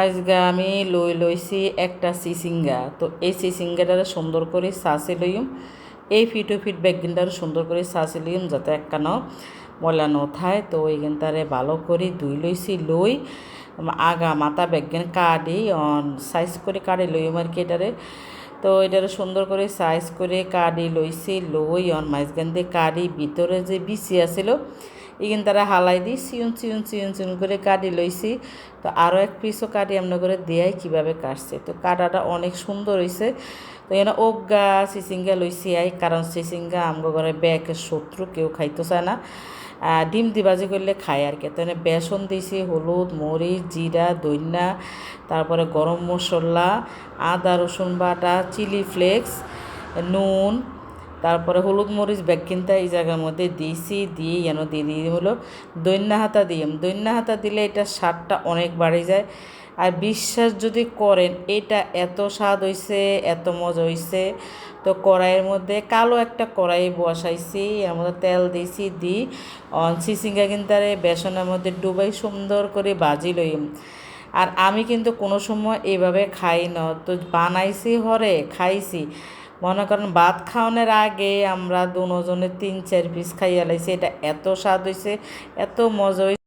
আজকে আমি লইছি একটা সিসিঙ্গা। তো এই সিসিঙ্গাটারে সুন্দর করে সাঁচে লইম। এই ফিটো ফিট ব্যাগিনটারে সুন্দর করে সাঁচে লইম যাতে একখানো ময়লা নথায়। তো এইখানটারে ভালো করে ধুই লইছি। আগা মাথা ব্যাগিন কাটি সাইজ করে কাটি লইম আর কি এটারে। তো এটারে সুন্দর করে সাইজ করে কাটি লইছি। মাঝখান দিয়ে কাটি ভিতরে যে বিচি আছিল এখান তারা হালাই দিই চিউন করে কাটি লইছি। তো আরও এক পিসও কাটি এমন করে দেয়াই কীভাবে কাটছে। তো কাটাটা অনেক সুন্দর হয়েছে। তো এখানে ওগা চিচিঙ্গা লইছি কারণ চিচিঙ্গা আমগো ঘরে ব্যাগের শত্রু, কেউ খাইতে চায় না। ডিম দিবাজি করলে খায় আর কি। তো এনে বেসন দিয়েছি, হলুদ, মরিচ, জিরা, ধনিয়া, তারপরে গরম মশলা, আদা রসুন বাটা, চিলি ফ্লেক্স, নুন, তারপরে হলুদ মরিচ ব্যাগ কিনতে এই জায়গার মধ্যে দিয়েছি। দিয়ে দিয়ে হলো দৈন্যা হাতা দিই। দৈন্যা হাতা দিলে এটা স্বাদটা অনেক বাড়ে যায়। আর বিশ্বাস যদি করেন এটা এত স্বাদ হয়েছে, এত মজা হয়েছে। তো কড়াইয়ের মধ্যে কালো একটা কড়াই বসাইছি, এর মধ্যে তেল দিয়েছি। চিচিঙ্গা কিনতারে বেসনের মধ্যে ডুবাই সুন্দর করে বাজি লইম। আর আমি কিন্তু কোনো সময় এইভাবে খাই না, তো বানাইছি হরে খাইছি। মনে করেন ভাত খাওয়ানোর আগে আমরা দুজনে 3-4 পিস খাইয়া লাইছি। এটা এত স্বাদ হয়েছে, এত মজা হয়েছে।